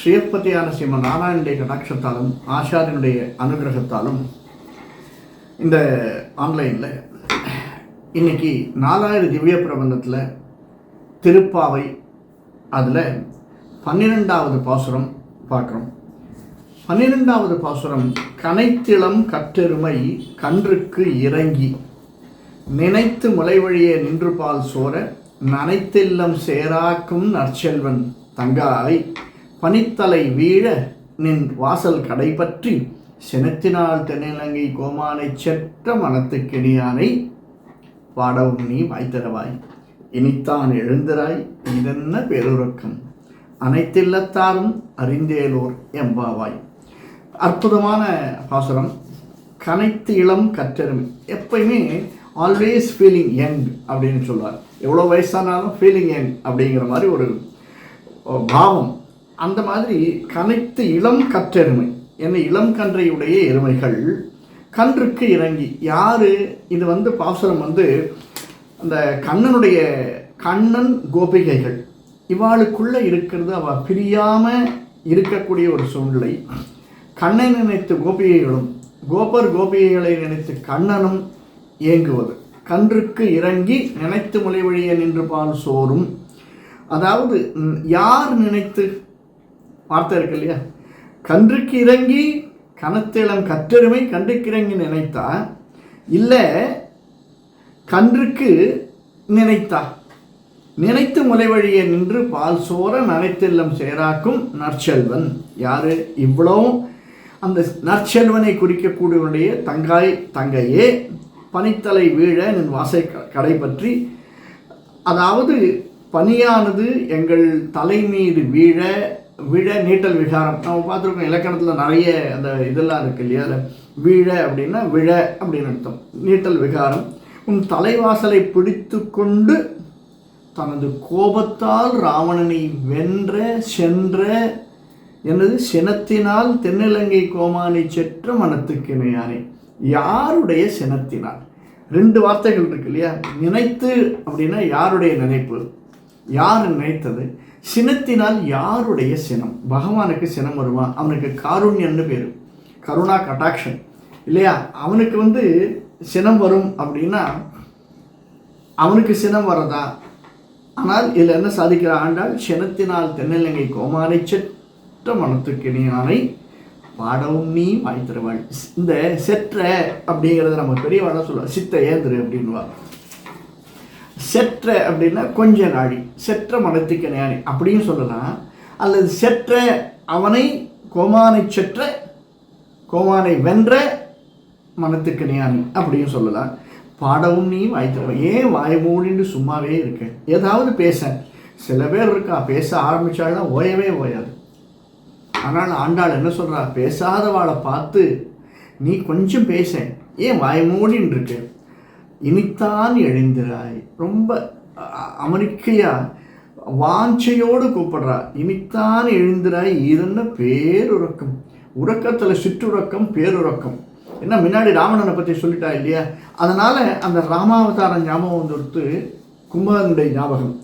ஸ்ரீயப்பதியான ஸ்ரீமன் நாராயணனுடைய கடாட்சத்தாலும் ஆச்சாரியனுடைய அனுகிரகத்தாலும் இந்த ஆன்லைனில் இன்னைக்கு 4000 திவ்ய பிரபந்தத்தில் திருப்பாவை அதில் 12வது பாசுரம் பார்க்குறோம். 12வது பாசுரம், கனைத்திளம் கற்றெருமை கன்றுக்கு இறங்கி நினைத்து முளைவழியே நின்று பால் சோர நனைத்தில்லம் சேராக்கும் நற்செல்வன் தங்காய் பனித்தலை வீழ நின் வாசல் கடை பற்றி சினத்தினால் தென்னிலங்கை கோமானை செற்ற மனத்துக்கிணியானை பாடவும் நீ வாய்த்தரவாய் இனித்தான் எழுந்திராய் இதென்ன பேருறக்கம் அனைத்தில்லத்தாரும் அறிந்தேலோர் எம்பாவாய். அற்புதமான பாசுரம். கனைத்து இளம் கற்றெருமை, எப்பயுமே ஆல்வேஸ் ஃபீலிங் யங் அப்படின்னு சொல்லுவார். எவ்வளோ வயசானாலும் ஃபீலிங் யங் அப்படிங்கிற மாதிரி ஒரு பாவம். அந்த மாதிரி கனைத்து இளம் கற்றெருமை, என்ன இளம் கன்றையுடைய எருமைகள் கன்றுக்கு இறங்கி. யார் இது? பாசுரம் அந்த கண்ணன் கோபிகைகள் இவாளுக்குள்ளே இருக்கிறது. அவள் பிரியாமல் இருக்கக்கூடிய ஒரு சூழ்நிலை. கண்ணை நினைத்து கோபிகைகளும் கோபிகைகளை நினைத்து கண்ணனும் இயங்குவது. கன்றுக்கு இறங்கி நினைத்து முளை வழியே நின்று பால் சோறும். அதாவது யார் நினைத்து, வார்த்தை இருக்கு இல்லையா, கன்றுக்கு இறங்கி கனத்திளம் கற்றெருமை கன்றுக்கு இறங்கி நினைத்தா, இல்லை கன்றுக்கு நினைத்தா, நினைத்து முளை வழியே நின்று பால் சோர நனைத்தில்லம் சேராக்கும் நற்செல்வன். யாரு? இவ்வளவும் அந்த நற்செல்வனை குறிக்கக்கூடியவனுடைய தங்கையே பனித்தலை வீழ நின் வாசை கடை பற்றி. அதாவது பனியானது எங்கள் தலை மீது வீழ நீட்டல் விகாரம். நம்ம பார்த்துருக்கோம் இலக்கணத்தில் நிறைய அந்த இதெல்லாம் இருக்கு இல்லையா. வீழ அப்படின்னா விழ அப்படின்னு அர்த்தம். நீட்டல் விகாரம் உன் தலைவாசலை பிடித்து கொண்டு தனது கோபத்தால் ராவணனை சென்ற எனது சினத்தினால் தென்னிலங்கை கோமானை செற்ற மனத்துக்கிணையானே. யாருடைய சினத்தினால்? 2 வார்த்தைகள் இருக்கு இல்லையா. நினைத்து அப்படின்னா யாருடைய நினைப்பு, யார் நினைத்தது. சினத்தினால் யாருடைய சினம்? பகவானுக்கு சினம் வருமா? அவனுக்கு காருண்யன்னு பேர், கருணா கட்டாட்சன் இல்லையா. அவனுக்கு சினம் வரும் அப்படின்னா அவனுக்கு சினம் வரதா? ஆனால் இதில் என்ன சாதிக்கிற ஆண்டால், சினத்தினால் தென்னிலங்கை கோமானை செற்ற மனத்துக்கிணியானை பாடவும் நீ வாய்த்திருவாள். இந்த செற்ற அப்படிங்கிறத நம்ம பெரியவாட சொல்லுவோம், சித்த ஏந்திரு அப்படின்வா. செற்ற அப்படின்னா கொஞ்ச நாழி, செற்ற மனத்துக்கு ஞானி அப்படின்னு சொல்லலாம். அல்லது செற்ற அவனை கோமானை செற்ற கோமானை வென்ற மனத்துக்கு ஞானி அப்படின்னு சொல்லலாம். பாடவும் நீ வாய்த்திருவாள். ஏன் வாய் மூடின்னு சும்மாவே இருக்க? ஏதாவது பேச. சில பேர் இருக்கா, பேச ஆரம்பித்தாள்னா ஓயவே ஓயாது. ஆனால் ஆண்டாள் என்ன சொல்கிறா? பேசாதவாளை பார்த்து நீ கொஞ்சம் பேச, ஏன் வாய் மூடின்னு இருக்கு? இனித்தான் எழுந்திராய். ரொம்ப அமெரிக்கையாக வாஞ்சையோடு கூப்பிடுறா. இனித்தான் எழுந்திராய் இதென்ன பேருறக்கம். உறக்கத்தில் சிற்றுறக்கம் பேருறக்கம். என்ன முன்னாடி ராவணனை பற்றி சொல்லிட்டா இல்லையா. அதனால் அந்த ராமாவதாரம் ஞாபகம் வந்துடுத்து, கும்பகனுடைய ஞாபகம்.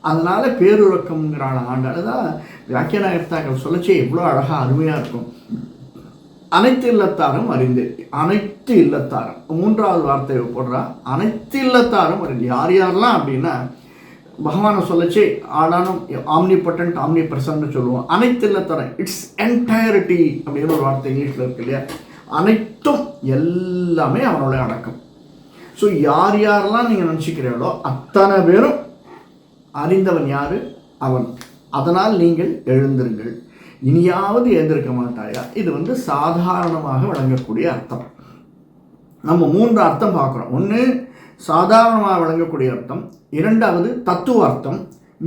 அதனால் பேருறக்கம்ங்கிறாள் ஆண்டாள். தான் வியாக்கியானகர்த்தாக்கள் சொல்லச்சே எவ்வளோ அழகாக அருமையாக இருக்கும். அனைத்து இல்லத்தாரும் அறிந்து, அனைத்து இல்லத்தாரும் 3வது வார்த்தையை போடுறா. அனைத்து இல்லத்தாரும் அறிந்து. யார் யாரெல்லாம் அப்படின்னா பகவானை சொல்லச்சே ஆடானும் ஆம்னிபொட்டன்ட் ஆம்னி பிரசன்னு சொல்லுவோம். அனைத்து இல்லத்தாரும், இட்ஸ் என்டையரிட்டி அப்படின்னு ஒரு வார்த்தை இங்கிலீஷில் இருக்கு இல்லையா. அனைத்தும் எல்லாமே அவனோட அடக்கம். ஸோ யார் யாரெல்லாம் நீங்கள் நினச்சிக்கிறீங்களோ அத்தனை பேரும் அறிந்தவன் யாரு? அவன். அதனால் நீங்கள் எழுந்திருங்கள். இனியாவது எழுந்திருக்க மாட்டாயா? இது சாதாரணமாக வழங்கக்கூடிய அர்த்தம். நம்ம 3 அர்த்தம் பார்க்குறோம். 1 சாதாரணமாக வழங்கக்கூடிய அர்த்தம், 2வது தத்துவ அர்த்தம்,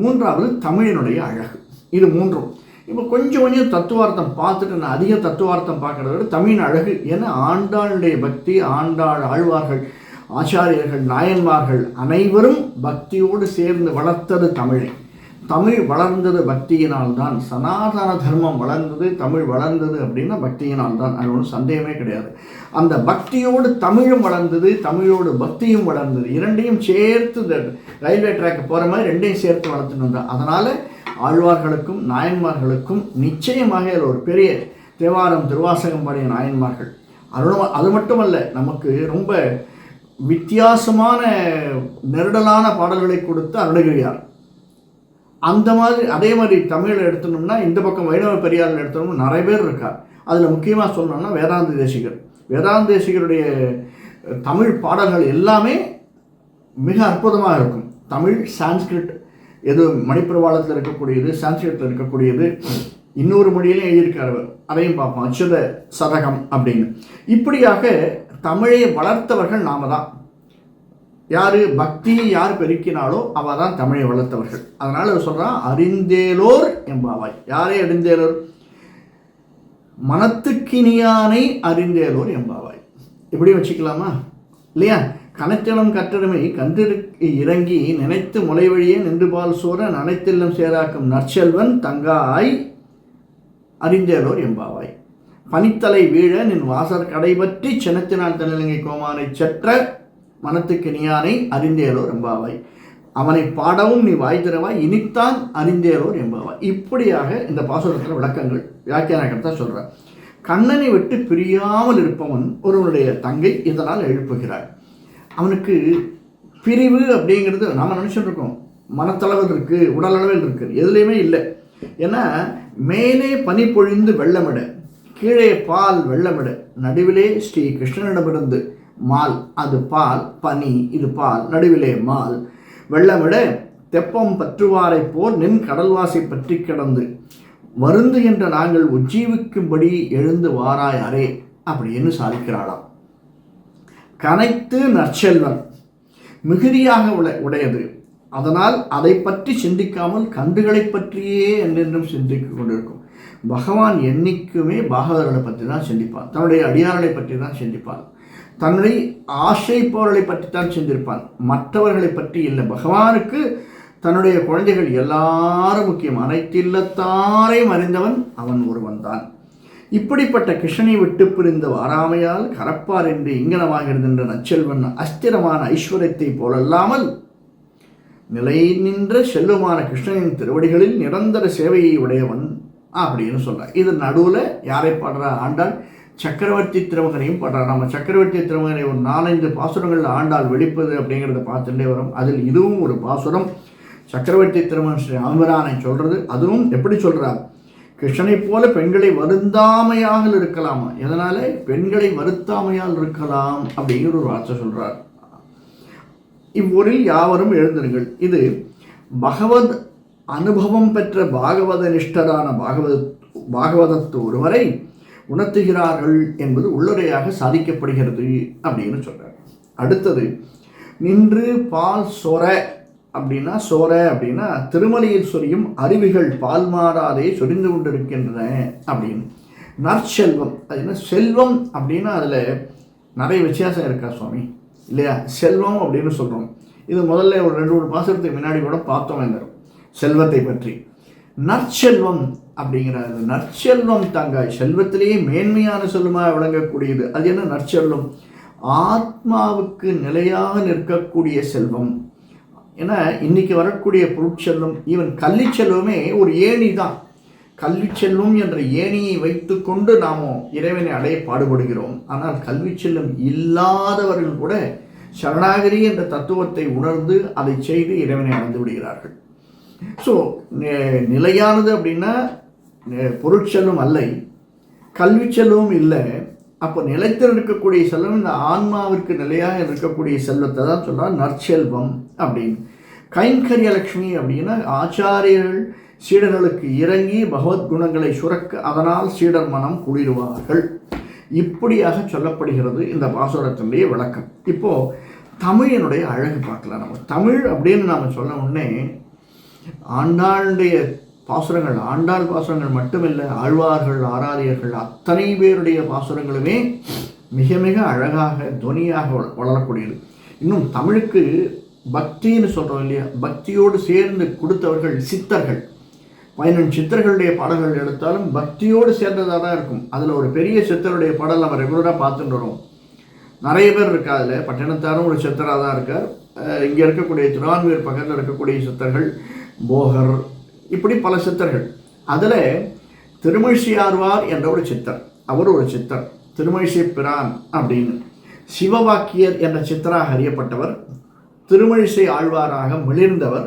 3வது தமிழினுடைய அழகு. இது 3ம். இப்போ கொஞ்சம் தத்துவார்த்தம் பார்த்துட்டு, நான் அதிக தத்துவார்த்தம் பார்க்குறத விட தமிழ் அழகு. ஏன்னா ஆண்டாளுடைய பக்தி, ஆண்டாள் ஆழ்வார்கள், ஆச்சாரியர்கள், நாயன்மார்கள் அனைவரும் பக்தியோடு சேர்ந்து வளர்த்தது தமிழை. தமிழ் வளர்ந்தது பக்தியினால்தான். சனாதன தர்மம் வளர்ந்தது, தமிழ் வளர்ந்தது அப்படின்னா பக்தியினால்தான். அது ஒன்றும் சந்தேகமே கிடையாது. அந்த பக்தியோடு தமிழும் வளர்ந்தது, தமிழோடு பக்தியும் வளர்ந்தது. இரண்டையும் சேர்த்து ரயில்வே ட்ராக்கு போகிற மாதிரி 2ஐயும் சேர்த்து வளர்த்துட்டு வந்தார். அதனால் ஆழ்வார்களுக்கும் நாயன்மார்களுக்கும் நிச்சயமாக அதில் ஒரு பெரிய தேவாரம் திருவாசகம் பாடிய நாயன்மார்கள். அது மட்டுமல்ல, நமக்கு ரொம்ப வித்தியாசமான நெருடலான பாடல்களை கொடுத்து அருணகிரியார். அந்த மாதிரி அதே மாதிரி தமிழில் எடுத்தோம்னா இந்த பக்கம் வைணவ பெரியாரில் எடுத்தோம்னா நிறைய பேர் இருக்கார். அதில் முக்கியமாக சொல்லணும்னா வேதாந்த தேசிகர். வேதாந்த தேசிகருடைய தமிழ் பாடல்கள் எல்லாமே மிக அற்புதமாக இருக்கும். தமிழ், சான்ஸ்கிரிட், எது மணிப்பிரவாளத்தில் இருக்கக்கூடியது, சான்ஸ்கிரிட்டில் இருக்கக்கூடியது, இன்னொரு மொழியிலையும் எழுதியிருக்கார் அவர். அதையும் பார்ப்போம். அச்சுத சதகம் அப்படின்னு. இப்படியாக தமிழை வளர்த்தவர்கள் நாம தான். யார் பக்தியை யார் பெருக்கினாலோ அவள் தான் தமிழை வளர்த்தவர்கள். அதனால் அவர் சொல்கிறான், அறிந்தேலோர் எம்பாவாய். யாரை அறிந்தேலோர்? மனத்துக்கினியானை அறிந்தேலோர் எம்பாவாய். இப்படி வச்சுக்கலாமா இல்லையா? கனச்சலம் கற்றமை கன்றிற்கு இறங்கி நினைத்து முளை வழியே நின்று பால் சோர நனைத்தெல்லும் சேராக்கும் நற்செல்வன் தங்காய் அறிந்தேலோர் எம்பாவாய். பனித்தலை வீழ நின் வாசர் கடை பற்றி சினத்தினால் தன்னிலங்கை கோமானை செற்ற மனத்துக்கு நீயானை அறிந்தேலோர் எம்பாவாய். அவனை பாடவும் நீ வாய் திறவாய் இனித்தான் அறிந்தேலோர் எம்பாவாய். இப்படியாக இந்த பாசுரத்தில் விளக்கங்கள் வியாக்கியானத்தை சொல்கிறார். கண்ணனை விட்டு பிரியாமல் இருப்பவன் ஒருவனுடைய தங்கை இதனால் எழுப்புகிறார். அவனுக்கு பிரிவு அப்படிங்கிறது நாம் நினச்சிட்டு இருக்கோம். மனத்தளவில் இருக்குது, உடலளவில் இருக்குது, எதுலேயுமே இல்லை. ஏன்னா மேலே பனி பொழிந்து வெள்ளமிட, கீழே பால் வெள்ளமிட, நடுவிலே ஸ்ரீ கிருஷ்ணனிடமிருந்து மால், அது பால் பனி, இது பால், நடுவிலே மால் வெள்ளமிட தெப்பம் பற்றுவாரை போல் நின் கடல்வாசி பற்றி கிடந்து வருந்து என்ற நாங்கள் உஜ்ஜீவிக்கும்படி எழுந்து வாராய் அரே அப்படின்னு சாதிக்கிறாளாம். கனைத்து நற்செல்வன் மிகுதியாக உடையது. அதனால் அதை பற்றி சிந்திக்காமல் கன்றுகளை பற்றியே என்றென்றும் சிந்தித்து கொண்டிருக்கும். பகவான் என்னைக்குமே பாகவதர்களை பற்றி தான் சிந்திப்பான், தன்னுடைய அடியார்களை பற்றி தான் சிந்திப்பான், தன்னுடைய ஆசைப்பவர்களை பற்றி தான் சிந்திப்பான், மற்றவர்களை பற்றி இல்லை. பகவானுக்கு தன்னுடைய குழந்தைகள் எல்லாரும் முக்கியம். அனைத்து இல்லத்தாரையும் அறிந்தவன் அவன் ஒருவன் தான். இப்படிப்பட்ட கிருஷ்ணனை விட்டு பிரிந்த வாராமையால் கரப்பார் என்று இங்கனமாகிறது நற்செல்வன் அஸ்திரமான ஐஸ்வர்யத்தை போலல்லாமல் நிலை நின்ற செல்வமான கிருஷ்ணனின் திருவடிகளில் நிரந்தர சேவையை உடையவன் அப்படின்னு சொல்கிறார். இது நடுவில் யாரை பாடுறா? ஆண்டாள் சக்கரவர்த்தி திருமகனையும் பாடுறார். நம்ம சக்கரவர்த்தி திருமகனை ஒரு 4-5 பாசுரங்கள் ஆண்டாள் வெளிப்பது அப்படிங்கிறத பார்த்துட்டே வரும். அதில் இதுவும் ஒரு பாசுரம். சக்கரவர்த்தி திருமகன் ஸ்ரீ ஆம்பரானை சொல்கிறது. அதுவும் எப்படி சொல்கிறார்? கிருஷ்ணனை போல பெண்களை வருந்தாமையாக இருக்கலாமா? எதனால பெண்களை வருத்தாமையால் இருக்கலாம் அப்படிங்கிற ஒரு வார்த்தை சொல்கிறார். இவ்வூரில் யாவரும் எழுந்திருங்கள். இது பகவத் அனுபவம் பெற்ற பாகவத நிஷ்டரான பாகவதத்து ஒருவரை உணர்த்துகிறார்கள் என்பது உள்ளுரையாக சாதிக்கப்படுகிறது அப்படின்னு சொல்கிறார். அடுத்தது நின்று பால் சொர அப்படின்னா, சோர அப்படின்னா திருமலையில் சொரியும் அருவிகள் பால் மாறாதே சொரிந்து கொண்டிருக்கின்றன அப்படின்னு. நற்செல்வம் அது என்ன? செல்வம் அப்படின்னா அதில் நிறைய வித்தியாசம் இருக்கா சுவாமி இல்லையா? செல்வம் அப்படின்னு சொல்கிறோம். இது முதல்ல ஒரு 2-3 பாசத்துக்கு முன்னாடி கூட பார்த்தோம் இந்த செல்வத்தை பற்றி. நற்செல்வம் அப்படிங்கிறது நற்செல்வம் தங்காய், செல்வத்திலேயே மேன்மையான செல்வமாக விளங்கக்கூடியது. அது என்ன நற்செல்வம்? ஆத்மாவுக்கு நிலையாக நிற்கக்கூடிய செல்வம். ஏன்னா இன்றைக்கி வரக்கூடிய பொருட்செல்வம், ஈவன் கல்வி செல்வமே ஒரு ஏணி தான். கல்வி செல்வம் என்ற ஏணியை வைத்து கொண்டு நாம் இறைவனை அடைய பாடுபடுகிறோம். ஆனால் கல்வி செல்வம் இல்லாதவர்கள் கூட சரணாகதி என்ற தத்துவத்தை உணர்ந்து அதை செய்து இறைவனை அடைந்து விடுகிறார்கள். ஸோ நிலையானது அப்படின்னா பொருட்செல்வம் அல்ல, கல்வி செல்வமும் இல்லை. அப்போ நிலைத்தில் இருக்கக்கூடிய செல்வம் இந்த ஆன்மாவிற்கு நிலையாக இருக்கக்கூடிய செல்வத்தை தான் சொல்கிறார் நற்செல்வம் அப்படின்னு. கைங்கரியலட்சுமி அப்படின்னா ஆச்சாரியர்கள் சீடர்களுக்கு இறங்கி பகவத் குணங்களை சுரக்க அதனால் சீடர் மனம் குளிர்வார்கள். இப்படியாக சொல்லப்படுகிறது இந்த பாசுரத்தினுடைய விளக்கம். இப்போது தமிழினுடைய அழகு பார்க்கலாம். நம்ம தமிழ் அப்படின்னு நாம் சொன்ன உடனே ஆண்டாளுடைய பாசுரங்கள், ஆண்டாள் பாசுரங்கள் மட்டுமில்லை, ஆழ்வார்கள் ஆராரியர்கள் அத்தனை பேருடைய பாசுரங்களுமே மிக மிக அழகாக துவனியாக வளரக்கூடியது. இன்னும் தமிழுக்கு பக்தின்னு சொல்கிறோம் இல்லையா, பக்தியோடு சேர்ந்து கொடுத்தவர்கள் சித்தர்கள். 15 சித்தர்களுடைய பாடல்கள் எடுத்தாலும் பக்தியோடு சேர்ந்ததாக தான் இருக்கும். அதில் ஒரு பெரிய சித்தருடைய பாடல் நம்ம ரெகுலராக பார்த்துட்டு வரோம். நிறைய பேர் இருக்கா. அதில் பட்டினத்தாரும் ஒரு சித்தராக தான் இருக்கார். இங்கே இருக்கக்கூடிய திருவான்மையூர் பக்கத்தில் இருக்கக்கூடிய சித்தர்கள் போகர், இப்படி பல சித்தர்கள். அதில் திருமழிசையாழ்வார் என்ற ஒரு சித்தர், அவர் ஒரு சித்தர், திருமழிசை பிரான் அப்படின்னு சிவவாக்கியர் என்ற சித்தராக அறியப்பட்டவர், திருமழிசை ஆழ்வாராக மிளிர்ந்தவர்.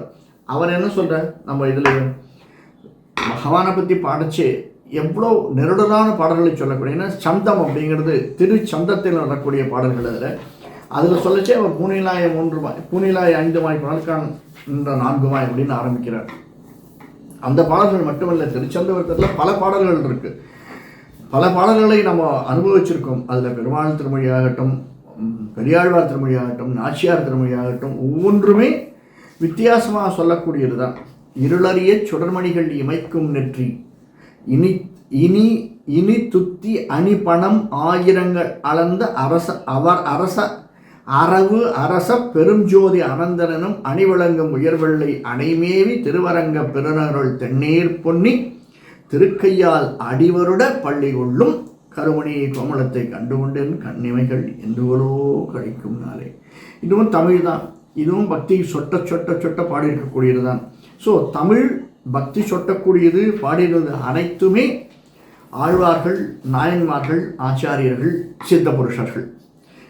அவர் என்ன சொல்கிறார், நம்ம இதில் பகவானை பற்றி பாடச்சு எவ்வளோ நெருடலான பாடல்களை சொல்லக்கூடிய, ஏன்னா சந்தம் அப்படிங்கிறது திருச்சந்தத்தில் வரக்கூடிய பாடல்கள். அதில் சொல்லச்சே அவர் பூனிலாய 3 மாய், பூனிலாய 5 மாய், புனர்கான் என்ற 4 மாய் அப்படின்னு ஆரம்பிக்கிறார். அந்த பாடல்கள் மட்டுமல்ல, திருச்சந்தவரத்தில் பல பாடல்கள் இருக்குது. பல பாடல்களை நம்ம அனுபவிச்சிருக்கோம். அதில் பெருமாள் திருமொழியாகட்டும், பெரியாழ்வார் திருமொழியாகட்டும், நாச்சியார் திருமொழியாகட்டும், ஒவ்வொன்றுமே வித்தியாசமாக சொல்லக்கூடியது தான். இருளறிய சுடர்மணிகள் இமைக்கும் நெற்றி, இனி இனி இனி துத்தி அணிபணம் ஆயிரங்கள் அளந்த அரச அரவு அரச பெருஞ்சோதி அனந்தனும் அணிவழங்கும் உயர்வெள்ளை அணைமேவி திருவரங்க பெருநருள் தென்னீர் பொன்னி திருக்கையால் அடிவருட பள்ளி கொள்ளும் கருமணியை கோமளத்தை கண்டுகொண்டேன் கண்ணிமைகள் என்றுவரோ கழிக்கும் நாளே. இதுவும் தமிழ் தான். இதுவும் பக்தி சொட்ட சொட்ட சொட்ட பாடியிருக்கக்கூடியது தான். ஸோ தமிழ் பக்தி சொட்டக்கூடியது, பாடியிருந்தது அனைத்துமே ஆழ்வார்கள், நாயன்மார்கள், ஆச்சாரியர்கள், சித்த புருஷர்கள்.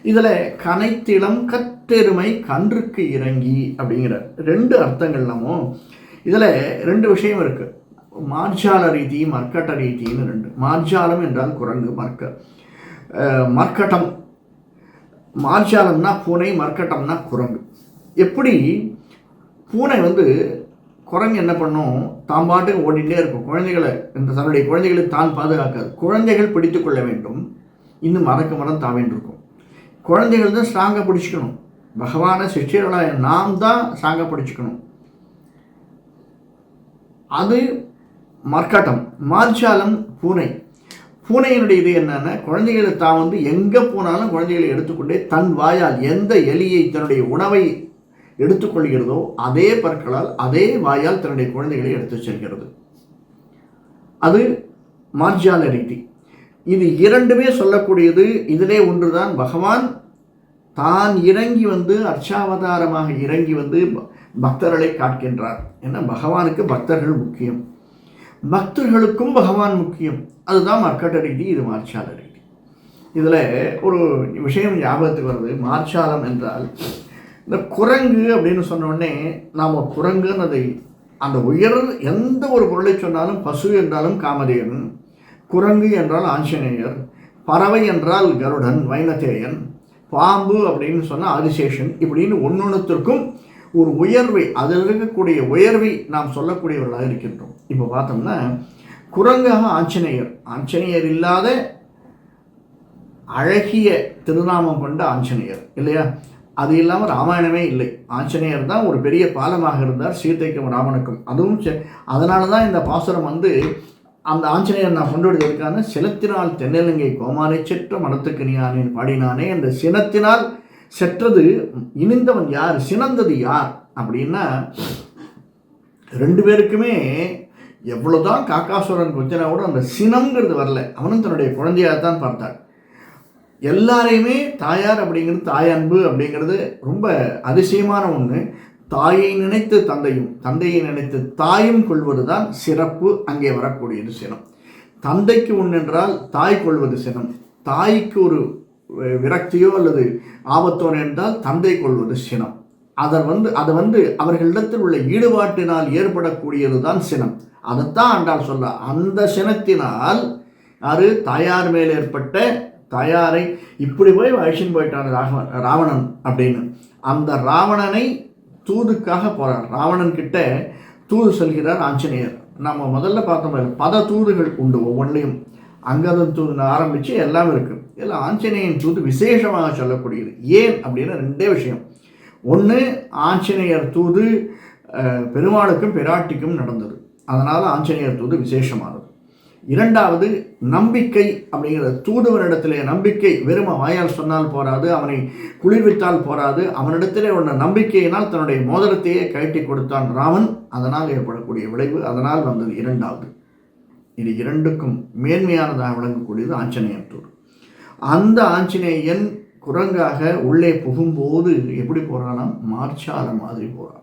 இதில் கனைத்திளம் கற்றெருமை கன்றுக்கு இறங்கி அப்படிங்கிற 2 அர்த்தங்கள். நம்ம இதில் 2 விஷயம் இருக்குது. மார்ஜால ரீதி, மர்க்கட்ட ரீதின்னு 2. மார்ஜாலம் என்றால் குரங்கு, மர்க்கட்டம். மார்ஜாலம்னா பூனை, மர்க்கட்டம்னா குரங்கு. எப்படி பூனை குரங்கு என்ன பண்ணும், தான் பாட்டுக்கு ஓடிட்டே இருக்கும். குழந்தைகளை, தன்னுடைய குழந்தைகளை தான் பாதுகாக்காது. குழந்தைகள் பிடித்து கொள்ள வேண்டும், இன்னும் மறக்க மரம் தாவேண்டிருக்கும். குழந்தைகள் தான் ஸ்ட்ராங்காக பிடிச்சிக்கணும். பகவானை சிஷ்யர்களாக நாம் தான் ஸ்ட்ராங்காக பிடிச்சிக்கணும். அது மர்க்கட்டம். மார்ஜாலம் பூனை. பூனையினுடைய இது என்னன்னா, குழந்தைகளை தான் எங்கே போனாலும் குழந்தைகளை எடுத்துக்கொண்டே தன் வாயால் எந்த எலியை தன்னுடைய உணவை எடுத்துக்கொள்கிறதோ அதே பற்களால் அதே வாயால் தன்னுடைய குழந்தைகளை எடுத்து செல்கிறது. அது மார்ஜால ரீதி. இது 2மே சொல்லக்கூடியது. இதிலே ஒன்றுதான், பகவான் தான் இறங்கி அர்ச்சாவதாரமாக இறங்கி பக்தர்களை காட்கின்றார். ஏன்னா பகவானுக்கு பக்தர்கள் முக்கியம், பக்தர்களுக்கும் பகவான் முக்கியம். அதுதான் மர்க்கட்ட ரீதி, இது மார்ச்சால ரீதி. இதில் ஒரு விஷயம் ஞாபகத்துக்கு வருது. மார்ச்சாலம் என்றால் இந்த குரங்கு அப்படின்னு சொன்னோடனே நாம் குரங்குன்னு அந்த உயர் எந்த ஒரு பொருளை சொன்னாலும், பசு என்றாலும் காமதேவன், குரங்கு என்றால் ஆஞ்சநேயர், பறவை என்றால் கருடன் வைனதேயன், பாம்பு அப்படின்னு சொன்னால் ஆதிசேஷன், இப்படின்னு ஒன்னொன்றுத்திற்கும் ஒரு உயர்வை, அதில் இருக்கக்கூடிய உயர்வை நாம் சொல்லக்கூடியவர்களாக இருக்கின்றோம். இப்போ பார்த்தோம்னா குரங்காக ஆஞ்சநேயர், ஆஞ்சநேயர் இல்லாத அழகிய திருநாமம் கொண்ட ஆஞ்சநேயர் இல்லையா? அது இல்லாமல் ராமாயணமே இல்லை. ஆஞ்சநேயர் தான் ஒரு பெரிய பாலமாக இருந்தார் சீதைக்கும் ராமனுக்கும். அதுவும் அதனால தான் இந்த பாசுரம் அந்த ஆஞ்சநேயர் நான் கொண்டுவிடுவதற்கான சினத்தினால் தென்னிலங்கை கோமானை செற்ற மனத்துக்கு நீயானேன் பாடினானே. அந்த சினத்தினால் செற்றது இனிந்தவன் யார், சினந்தது யார் அப்படின்னா 2 பேருக்குமே எவ்வளோதான் காக்காசுரன் கொத்தினா கூட அந்த சினம்ங்கிறது வரல. அவனும் தன்னுடைய குழந்தையாகத்தான் பார்த்தாள். எல்லாரையுமே தாயார் அப்படிங்கிறது, தாயன்பு அப்படிங்கிறது ரொம்ப அதிசயமான ஒன்று. தாயை நினைத்து தந்தையும், தந்தையை நினைத்து தாயும் கொள்வது தான் சிறப்பு. அங்கே வரக்கூடியது சினம். தந்தைக்கு ஒன்றென்றால் தாய் கொள்வது சினம். தாய்க்கு ஒரு விரக்தியோ அல்லது ஆபத்தோ என்றால் தந்தை கொள்வது சினம். அதை அவர்களிடத்தில் உள்ள ஈடுபாட்டினால் ஏற்படக்கூடியது தான் சினம். அதைத்தான் ஆண்டாள் சொல்ல. அந்த சினத்தினால் அது தாயார் மேல் ஏற்பட்ட, தாயாரை இப்படி போய் அழிச்சின்னு போயிட்டான் ராவணன் அப்படின்னு, அந்த ராவணனை தூதுக்காக போகிறார். ராவணன் கிட்ட தூது செல்கிறார் ஆஞ்சநேயர். நம்ம முதல்ல பார்த்தோம், பல தூதுகள் உண்டு. ஒவ்வொன்றையும் அங்கதன் தூது ஆரம்பித்து எல்லாம் இருக்குது. இதில் ஆஞ்சநேயன் தூது விசேஷமாக சொல்லக்கூடியது. ஏன் அப்படின்னா 2 விஷயம். ஒன்று, ஆஞ்சநேயர் தூது பெருமாளுக்கும் பிராட்டிக்கும் நடந்தது, அதனால் ஆஞ்சநேயர் தூது விசேஷமானது. 2வது, நம்பிக்கை அப்படிங்கிற தூதுவனிடத்திலே நம்பிக்கை. வெறும் வாயால் சொன்னால் போராது, அவனை குளிர்வித்தால் போராது, அவனிடத்திலே உள்ள நம்பிக்கையினால் தன்னுடைய மோதிரத்தையே கழட்டி கொடுத்தான் ராமன். அதனால் ஏற்படக்கூடிய விளைவு, அதனால் வந்தது 2வது. இது 2க்கும் மேன்மையானதாக விளங்கக்கூடியது ஆஞ்சநேயர் தூது. அந்த ஆஞ்சநேயன் குரங்காக உள்ளே புகும்போது எப்படி போகிறானாம், மார்ச்சால மாதிரி போகிறான்.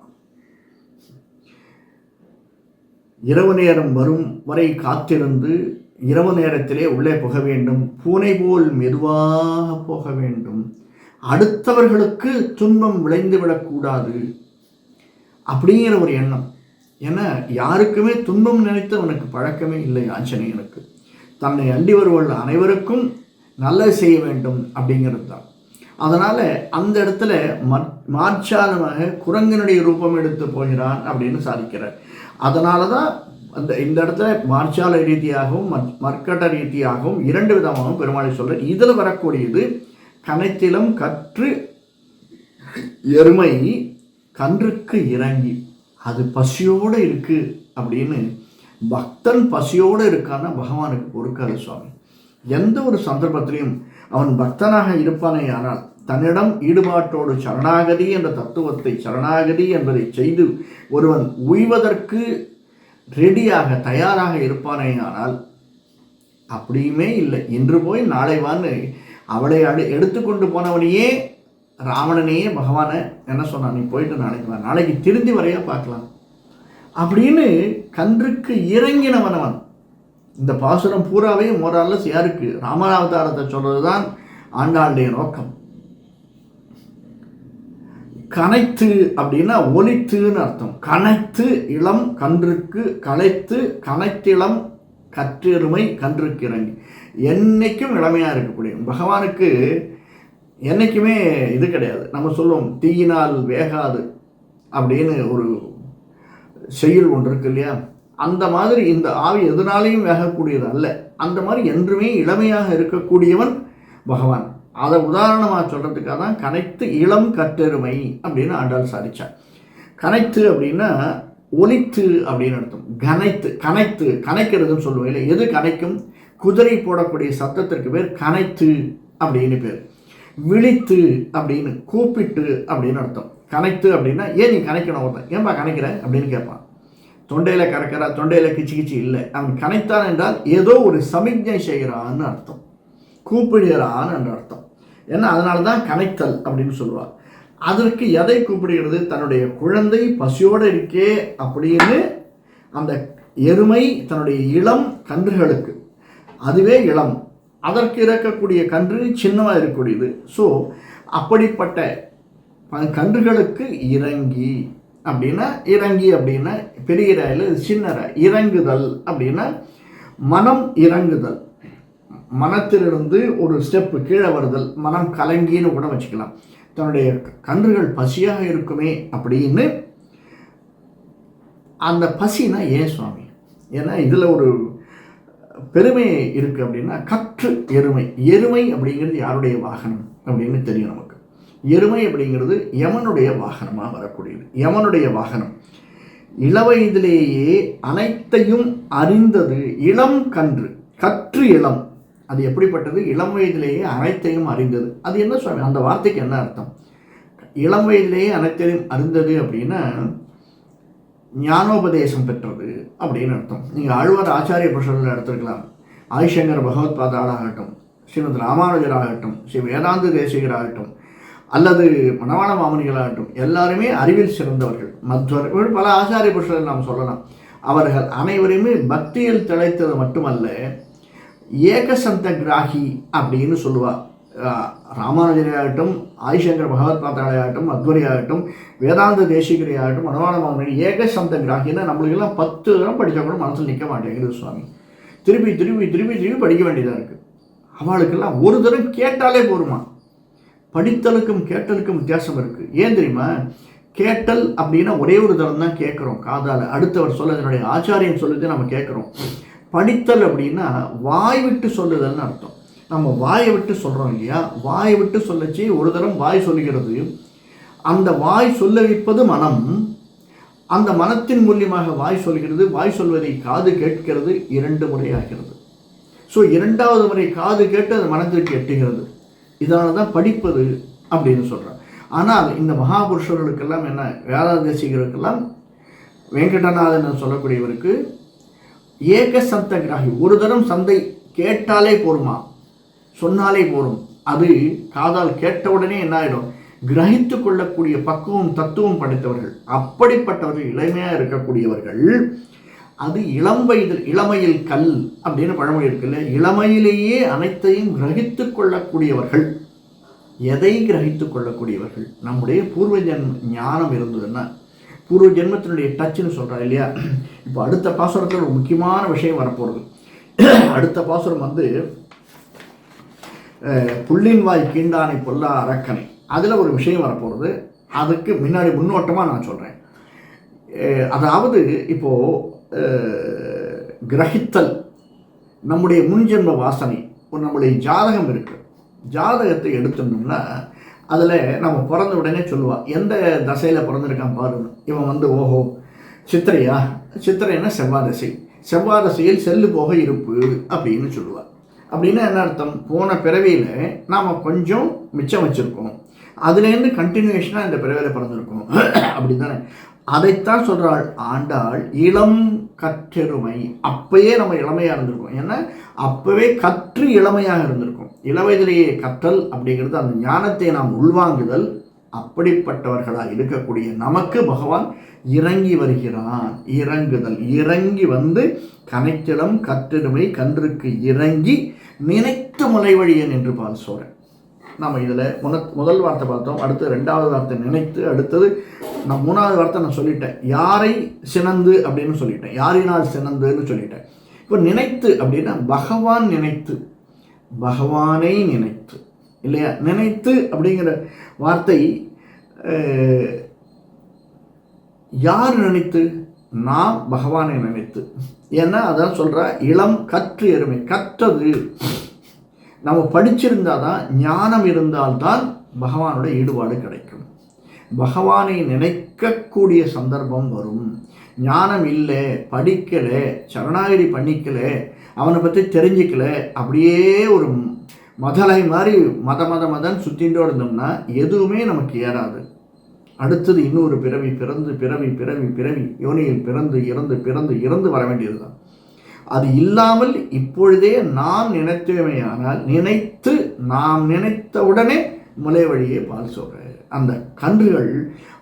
இரவு நேரம் வரும் வரை காத்திருந்து இரவு நேரத்திலே உள்ளே போக வேண்டும், பூனை போல் மெதுவாக போக வேண்டும், அடுத்தவர்களுக்கு துன்பம் விளைந்து விடக்கூடாது அப்படிங்கிற ஒரு எண்ணம். ஏன்னா யாருக்குமே துன்பம் நினைத்து அவனுக்கு பழக்கமே இல்லை ஆஞ்சநேயனுக்கு. தன்னை அண்டி வருவர்கள் அனைவருக்கும் நல்லது செய்ய வேண்டும் அப்படிங்கிறது தான். அதனால் அந்த இடத்துல மார்ச்சாலமாக குரங்கனுடைய ரூபம் எடுத்து போகிறான் அப்படின்னு சாதிக்கிறார். அதனால தான் இந்த இடத்துல மார்ச்சால ரீதியாகவும் மர்க்கட்ட ரீதியாகவும் இரண்டு விதமாகவும் பெருமாளை சொல்கிறார். இதில் வரக்கூடியது கனைத்திலம் கற்று எருமை கன்றுக்கு இறங்கி, அது பசியோடு இருக்குது அப்படின்னு. பக்தன் பசியோடு இருக்கான்னா பகவானுக்கு பொறுக்காது சுவாமி. எந்த ஒரு சந்தர்ப்பத்திலையும் அவன் பக்தனாக இருப்பானே ஆனால் தன்னிடம் ஈடுபாட்டோடு சரணாகதி என்ற தத்துவத்தை, சரணாகதி என்பதை செய்து ஒருவன் உய்வதற்கு ரெடியாக தயாராக இருப்பானே ஆனால் அப்படியுமே இல்லை. இன்று போய் நாளை வான்னு அவளை எடுத்துக்கொண்டு போனவனையே ராவணனையே பகவானை என்ன சொன்னான், நீ போயிட்டு நாளைக்கு வா, நாளைக்கு திருந்தி வரையா பார்க்கலாம் அப்படின்னு கன்றுக்கு இறங்கினவன் அவன். இந்த பாசுரம் பூராவே மோராலஸ் யாருக்கு? ராமாவதாரத்தை சொல்றது தான் ஆண்டாளுடைய நோக்கம். கனைத்து அப்படின்னா ஒலித்துன்னு அர்த்தம். கனைத்து இளம் கன்றுக்கு களைத்து கனைத்திளம் கற்றெருமை கன்றுக்கு இறங்கி. என்னைக்கும் இளமையாக இருக்கக்கூடிய பகவானுக்கு என்றைக்குமே இது கிடையாது. நம்ம சொல்லுவோம் தீயினால் வேகாது அப்படின்னு ஒரு செயல் ஒன்று இருக்கு இல்லையா? அந்த மாதிரி இந்த ஆவி எதனாலையும் வேகக்கூடியது அல்ல. அந்த மாதிரி என்றுமே இளமையாக இருக்கக்கூடியவன் பகவான். அதை உதாரணமாக சொல்கிறதுக்காக தான் கனைத்து இளம் கற்றெருமை அப்படின்னு ஆண்டாள் சாதிச்சார். கனைத்து அப்படின்னா ஒலித்து அப்படின்னு அர்த்தம். கனைத்து கனைக்கிறதுன்னு சொல்லுவோம் இல்லை? எது கனைக்கும்? குதிரை போடக்கூடிய சத்தத்திற்கு பேர் கனைத்து அப்படின்னு பேர். விழித்து அப்படின்னு கூப்பிட்டு அப்படின்னு அர்த்தம். கனைத்து அப்படின்னா ஏன் நீ கனைக்கணும், ஒருத்தன் ஏன்பா கனைக்கிற அப்படின்னு கேட்பான். தொண்டையில் கறக்கிற, தொண்டையில் கிச்சி கிச்சி இல்லை. அவன் கனைத்தான் என்றால் ஏதோ ஒரு சமிக்ஞை செய்கிறான்னு அர்த்தம், கூப்பிடுகிறான் என்ற அர்த்தம். ஏன்னா அதனால தான் கனைத்தல் அப்படின்னு சொல்லுவார். அதற்கு எதை கூப்பிடுகிறது? தன்னுடைய குழந்தை பசியோடு இருக்கே அப்படின்னு அந்த எருமை தன்னுடைய இளம் கன்றுகளுக்கு, அதுவே இளம், அதற்கு இறக்கக்கூடிய கன்று சின்னமாக இருக்கக்கூடியது. ஸோ அப்படிப்பட்ட கன்றுகளுக்கு இறங்கி அப்படின்னா, இறங்கி அப்படின்னா பெரிய ராயில் சின்ன ராய். இறங்குதல் அப்படின்னா மனம் இறங்குதல், மனத்திலிருந்து ஒரு ஸ்டெப்பு கீழே வருதல், மனம் கலங்கின்னு கூட வச்சுக்கலாம். தன்னுடைய கன்றுகள் பசியாக இருக்குமே அப்படின்னு. அந்த பசினா ஏன் சுவாமி? ஏன்னா இதில் ஒரு பெருமை இருக்குது அப்படின்னா, கற்று எருமை. எருமை அப்படிங்கிறது யாருடைய வாகனம் அப்படின்னு தெரியும் நமக்கு. எருமை அப்படிங்கிறது யமனுடைய வாகனமாக வரக்கூடியது. யமனுடைய வாகனம். இளவயதிலேயே அனைத்தையும் அறிந்தது இளம் கன்று. கற்று இளம், அது எப்படிப்பட்டது? இளம் வயதிலேயே அனைத்தையும் அறிந்தது. அது என்ன சுவாமி? அந்த வார்த்தைக்கு என்ன அர்த்தம்? இளம் வயதிலேயே அனைத்தையும் அறிந்தது அப்படின்னா ஞானோபதேசம் பெற்றது அப்படின்னு அர்த்தம். நீங்கள் ஆழ்வார் ஆச்சாரிய புருஷர்கள் எடுத்துருக்கலாம். ஆதிசங்கர் பகவத்பாதாளாகட்டும், ஸ்ரீமத் ராமானுஜராகட்டும், ஸ்ரீ வேதாந்த தேசிகராகட்டும், அல்லது மணவாள மாமனிகளாகட்டும், எல்லாருமே அறிவில் சிறந்தவர்கள். மத்வர் பல ஆச்சாரிய புருஷர்கள் நாம் சொல்லலாம். அவர்கள் அனைவருமே பக்தியில் திளைத்தது மட்டுமல்ல, ஏகசந்த கிராகி அப்படின்னு சொல்லுவார். ராமானுஜரையாகட்டும், ஆதிசங்கர் பகவத்பாதாளாகட்டும், அத்வரியாகட்டும், வேதாந்த தேசிகரையாகட்டும், மணவாள மாமனி, ஏகசந்த கிராகின்னா நம்மளுக்கெல்லாம் 10 தரம் படித்தா கூட மனசில் நிற்க மாட்டேங்குது சுவாமி. திருப்பி திருப்பி திருப்பி திருப்பி படிக்க வேண்டியதாக இருக்குது. அவளுக்கெல்லாம் ஒரு தரம் கேட்டாலே போருமா. படித்தலுக்கும் கேட்டலுக்கும் வித்தியாசம் இருக்குது. ஏன் தெரியுமா? கேட்டல் அப்படின்னா ஒரே ஒரு தரம் தான் கேட்குறோம் காதால், அடுத்தவர் சொல்ல, என்னுடைய ஆச்சாரியன் சொல்லுது நம்ம கேட்குறோம். படித்தல் அப்படின்னா வாய் விட்டு சொல்லுதல்னு அர்த்தம். நம்ம வாயை விட்டு சொல்கிறோம் இல்லையா? வாயை விட்டு சொல்லச்சு ஒரு தரம் வாய் சொல்லுகிறது. அந்த வாய் சொல்ல வைப்பது மனம். அந்த மனத்தின் மூலியமாக வாய் சொல்கிறது. வாய் சொல்வதை காது கேட்கிறது. 2 முறை ஆகிறது. ஸோ 2வது முறை காது கேட்டு அது மனத்திற்கு எட்டுகிறது. இதனால தான் படிப்பது அப்படின்னு சொல்கிறேன். ஆனால் இந்த மகாபுருஷர்களுக்கெல்லாம் என்ன, வேதாந்தேசிகருக்கெல்லாம், வெங்கடநாதன் சொல்லக்கூடியவருக்கு ஏக சந்த கிராகி, ஒரு தரம் சந்தை கேட்டாலே போருமா, சொன்னாலே போரும். அது காதால் கேட்டவுடனே என்ன ஆகிடும்? கிரகித்து கொள்ளக்கூடிய பக்குவம் தத்துவம் படைத்தவர்கள். அப்படிப்பட்டவர்கள், இளமையாக இருக்கக்கூடியவர்கள் அது இளம் வயதில் இளமையில் கல் அப்படின்னு பழமொழி இருக்குல்ல. இளமையிலேயே அனைத்தையும் கிரகித்து கொள்ளக்கூடியவர்கள். எதை கிரகித்து கொள்ளக்கூடியவர்கள்? நம்முடைய பூர்வ ஜென்ம ஞானம் இருந்ததுன்னா, பூர்வ ஜென்மத்தினுடைய டச்சுன்னு சொல்கிறா இல்லையா. இப்போ அடுத்த பாசுரத்தில் ஒரு முக்கியமான விஷயம் வரப்போகிறது. அடுத்த பாசுரம் புள்ளின் வாய் கீண்டானை பொல்லா அரக்கனை. அதில் ஒரு விஷயம் வரப்போகிறது. அதுக்கு முன்னாடி முன்னோட்டமாக நான் சொல்கிறேன். அதாவது இப்போது கிரகித்தல், நம்முடைய முன்ஜென்ம வாசனை, நம்முடைய ஜாதகம் இருக்குது. ஜாதகத்தை எடுத்துட்டோம்னா அதில் நம்ம பிறந்த உடனே சொல்லுவாள், எந்த தசையில் பிறந்திருக்கான் பாருங்க. இவன் ஓஹோ சித்திரையா, சித்திரைன்னா செவ்வாதசை, செவ்வாதசையில் செல்லு போக இருப்பு அப்படின்னு சொல்லுவாள். அப்படின்னா என்ன அர்த்தம்? போன பிறவியில் நாம் கொஞ்சம் மிச்சம் வச்சுருக்கோம், அதுலேருந்து கண்டினியூஷனாக இந்த பிறவியில் பிறந்திருக்கோம் அப்படி தானே. அதைத்தான் சொல்கிறாள் ஆண்டாள். இளம் கற்றெருமை, அப்பயே நம்ம இளமையாக இருந்திருக்கோம். ஏன்னா அப்போவே கற்று இளமையாக இருந்திருக்கோம். இளவயதிலேயே கற்றல் அப்படிங்கிறது அந்த ஞானத்தை நாம் உள்வாங்குதல். அப்படிப்பட்டவர்களாக இருக்கக்கூடிய நமக்கு பகவான் இறங்கி வருகிறான். இறங்குதல், இறங்கி கனைத்திடம் கற்றெருமை கன்றுக்கு இறங்கி நினைத்து முளைவழியன் என்று பால் சோழன். நம்ம இதில் முதல் வார்த்தை பார்த்தோம், அடுத்து ரெண்டாவது வார்த்தை நினைத்து, அடுத்தது நான் மூணாவது வார்த்தை நான் சொல்லிட்டேன், யாரை சினந்து அப்படின்னு சொல்லிட்டேன், யாரினால் சினந்துன்னு சொல்லிட்டேன். இப்போ நினைத்து அப்படின்னா பகவான் நினைத்து, பகவானை நினைத்து இல்லையா. நினைத்து அப்படிங்கிற வார்த்தை யார் நினைத்து? நான் பகவானை நினைத்து. ஏன்னா அதான் சொல்கிற இளம் கற்று எருமை. கற்றது நம்ம படிச்சிருந்தால் தான், ஞானம் இருந்தால்தான் பகவானோட ஈடுபாடு கிடைக்கும். பகவானை நினைக்கக்கூடிய சந்தர்ப்பம் வரும். ஞானம் இல்லை, படிக்கலை, சரணாகதி பண்ணிக்கலை, அவனை பற்றி தெரிஞ்சிக்கல, அப்படியே ஒரு மதலை மாதிரி மதன் சுற்றிகிட்டோ இருந்தோம்னா எதுவுமே நமக்கு ஏறாது. அடுத்தது இன்னொரு பிறவி, பிறவி யோனியில் பிறந்து வர வேண்டியது தான். அது இல்லாமல் இப்பொழுதே நாம் நினைத்தவையானால், நினைத்து நாம் நினைத்த உடனே முளை வழியே பால் சொல்ற அந்த கன்றுகள்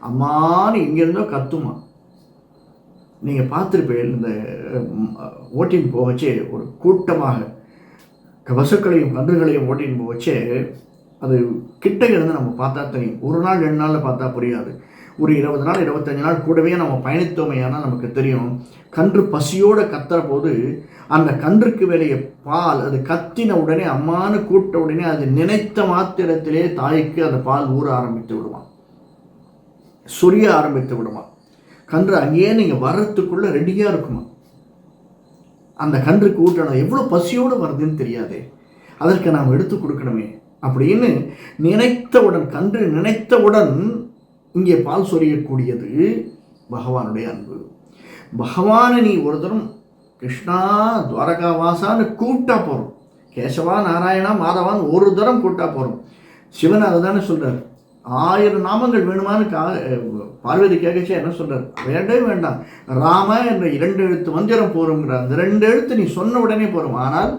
அம்மானு இங்கிருந்தோ கத்துமா. நீங்கள் பார்த்துருப்பீர்கள், இந்த ஓட்டின் போகச்சே ஒரு கூட்டமாக பசுக்களையும் கன்றுகளையும் ஓட்டின் போகச்சே அது கிட்ட இருந்து நம்ம பார்த்தா தெரியும். ஒரு நாள் 2 நாளில் பார்த்தா புரியாது. ஒரு 20 நாள் 25 நாள் கூடவே நம்ம பயணித்தோமையானால் நமக்கு தெரியும். கன்று பசியோடு கத்துற போது அந்த கன்றுக்கு வேலைய பால் அது கத்தின உடனே, அம்மானு கூட்ட உடனே அது நினைத்த மாத்திரத்திலே தாய்க்கு அந்த பால் ஊற ஆரம்பித்து விடுவான், சொரிய ஆரம்பித்து விடுவான். கன்று அங்கேயே நீங்கள் வர்றதுக்குள்ளே ரெடியாக இருக்குமா. அந்த கன்றுக்கு ஊட்டணும். எவ்வளோ பசியோடு வருதுன்னு தெரியாதே, அதற்கு நாம் எடுத்து கொடுக்கணுமே அப்படின்னு நினைத்தவுடன், கன்று நினைத்தவுடன் இங்கே பால் சொரியக்கூடியது பகவானுடைய அன்பு. பகவானை நீ ஒரு தரம் கிருஷ்ணா துவாரகா வாசான்னு கூப்பிட்டா போகிறோம். கேசவா நாராயணா மாதவான் ஒரு தரம் கூப்பிட்டா போகிறோம். சிவன் அதை தானே சொல்கிறார். 1000 நாமங்கள் வேணுமான்னு பார்வதி கேட்கச்சே என்ன சொல்கிறார்? வேண்டவே வேண்டாம், ராம என்ற 2 எழுத்து மந்திரம் போகிறோங்கிறார். அந்த 2 எழுத்து நீ சொன்ன உடனே போகிறோம். ஆனால்